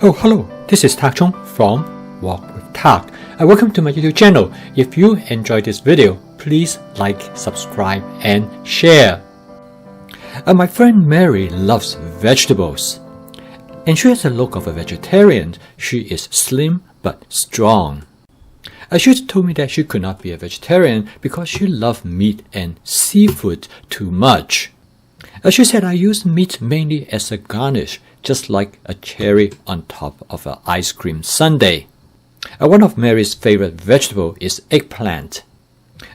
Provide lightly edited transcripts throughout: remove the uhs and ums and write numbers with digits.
Oh, hello, this is Tak Chung from Walk with Tak. Welcome to my YouTube channel. If you enjoyed this video, please like, subscribe, and share. My friend Mary loves vegetables, and she has the look of a vegetarian. She is slim but strong. She told me that she could not be a vegetarian because she loved meat and seafood too much. She said, I use meat mainly as a garnish, just like a cherry on top of an ice cream sundae. One of Mary's favorite vegetables is eggplant.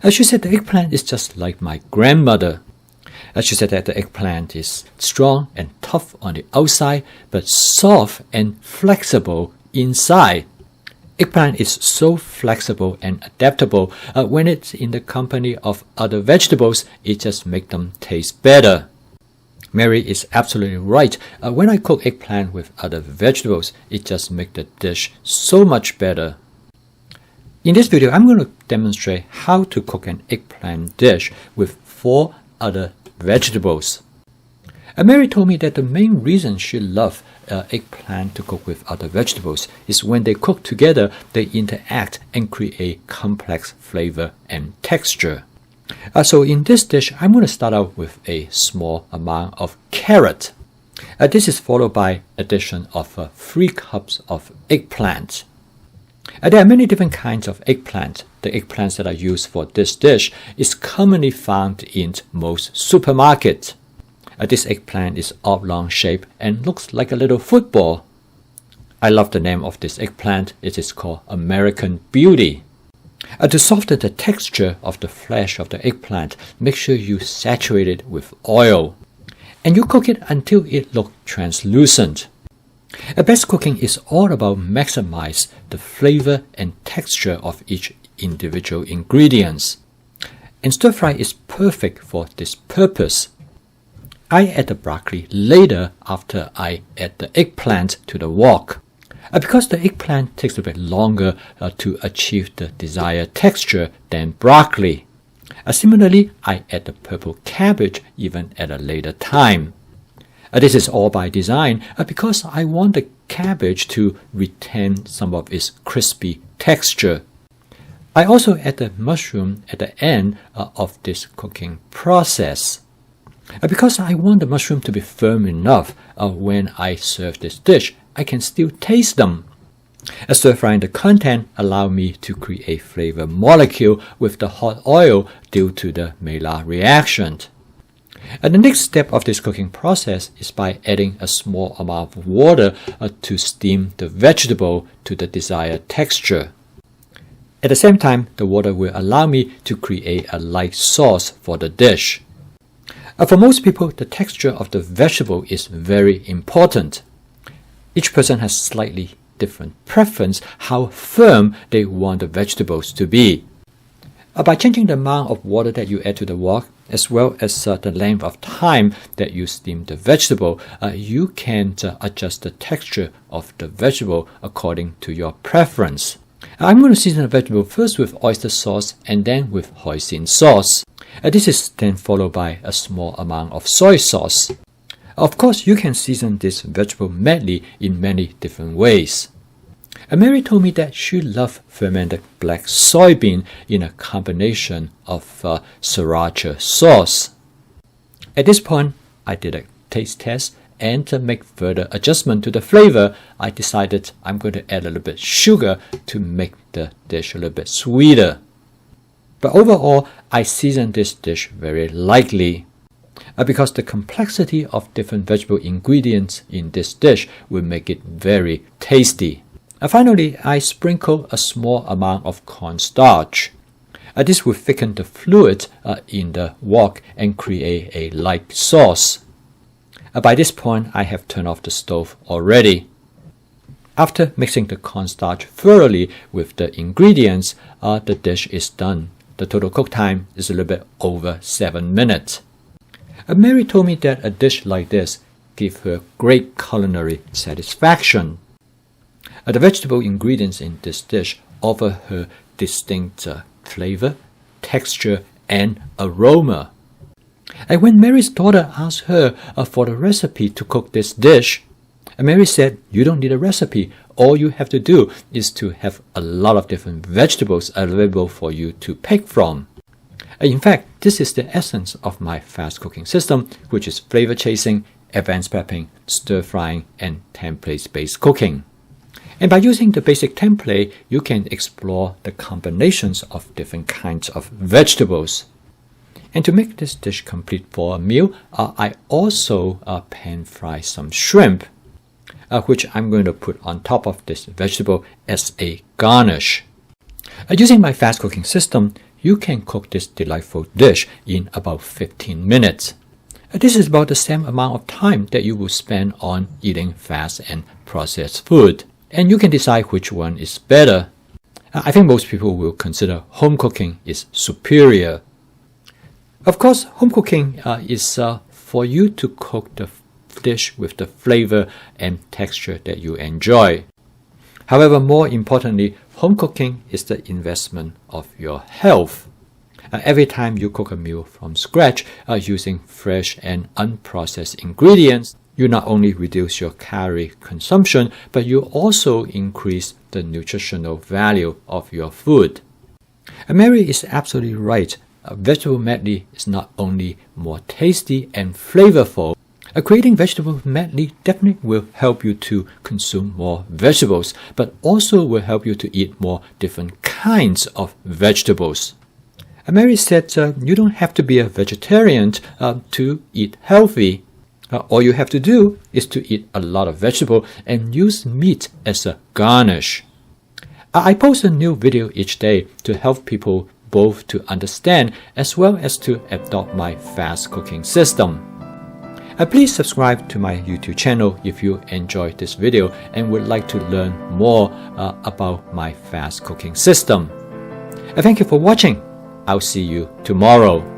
She said the eggplant is just like my grandmother. She said that the eggplant is strong and tough on the outside, but soft and flexible inside. Eggplant is so flexible and adaptable. When it's in the company of other vegetables, it just makes them taste better. Mary is absolutely right. When I cook eggplant with other vegetables, it just makes the dish so much better. In this video, I'm going to demonstrate how to cook an eggplant dish with 4 other vegetables. Mary told me that the main reason she loves eggplant to cook with other vegetables is when they cook together, they interact and create complex flavor and texture. So in this dish, I'm going to start out with a small amount of carrot. This is followed by addition of 3 cups of eggplant. There are many different kinds of eggplant. The eggplants that are used for this dish is commonly found in most supermarkets. This eggplant is oblong shape and looks like a little football. I love the name of this eggplant. It is called American Beauty. To soften the texture of the flesh of the eggplant, make sure you saturate it with oil. And you cook it until it looks translucent. Best cooking is all about maximize the flavor and texture of each individual ingredients. And stir fry is perfect for this purpose. I add the broccoli later after I add the eggplant to the wok. Because the eggplant takes a bit longer to achieve the desired texture than broccoli. Similarly, I add the purple cabbage even at a later time. This is all by design because I want the cabbage to retain some of its crispy texture. I also add the mushroom at the end of this cooking process. Because I want the mushroom to be firm enough when I serve this dish, I can still taste them. Stir-frying the content allows me to create flavor molecule with the hot oil due to the Maillard reaction. The next step of this cooking process is by adding a small amount of water to steam the vegetable to the desired texture. At the same time, the water will allow me to create a light sauce for the dish. For most people, the texture of the vegetable is very important. Each person has slightly different preference how firm they want the vegetables to be. By changing the amount of water that you add to the wok, as well as the length of time that you steam the vegetable, you can adjust the texture of the vegetable according to your preference. I'm going to season the vegetable first with oyster sauce and then with hoisin sauce. This is then followed by a small amount of soy sauce. Of course, you can season this vegetable medley in many different ways. Mary told me that she loved fermented black soybean in a combination of sriracha sauce. At this point, I did a taste test and to make further adjustment to the flavor, I decided I'm going to add a little bit sugar to make the dish a little bit sweeter. But overall, I seasoned this dish very lightly. Because the complexity of different vegetable ingredients in this dish will make it very tasty. Finally, I sprinkle a small amount of cornstarch. This will thicken the fluid in the wok and create a light sauce. By this point, I have turned off the stove already. After mixing the cornstarch thoroughly with the ingredients, the dish is done. The total cook time is a little bit over 7 minutes. Mary told me that a dish like this gives her great culinary satisfaction. The vegetable ingredients in this dish offer her distinct flavor, texture, and aroma. And when Mary's daughter asked her for the recipe to cook this dish, Mary said you don't need a recipe. All you have to do is to have a lot of different vegetables available for you to pick from. In fact, this is the essence of my fast cooking system, which is flavor chasing, advanced prepping, stir frying, and templates-based cooking. And by using the basic template, you can explore the combinations of different kinds of vegetables. And to make this dish complete for a meal, I also pan fry some shrimp, which I'm going to put on top of this vegetable as a garnish. Using my fast cooking system, you can cook this delightful dish in about 15 minutes. This is about the same amount of time that you will spend on eating fast and processed food. And you can decide which one is better. I think most people will consider home cooking is superior. Of course, home cooking is for you to cook the dish with the flavor and texture that you enjoy. However, more importantly, home cooking is the investment of your health. Every time you cook a meal from scratch using fresh and unprocessed ingredients, you not only reduce your calorie consumption, but you also increase the nutritional value of your food. Mary is absolutely right. Vegetable medley is not only more tasty and flavorful. Creating vegetable medley definitely will help you to consume more vegetables, but also will help you to eat more different kinds of vegetables. Mary said you don't have to be a vegetarian to eat healthy. All you have to do is to eat a lot of vegetable and use meat as a garnish. I post a new video each day to help people both to understand as well as to adopt my fast cooking system. Please subscribe to my YouTube channel if you enjoyed this video and would like to learn more about my fast cooking system. Thank you for watching. I'll see you tomorrow.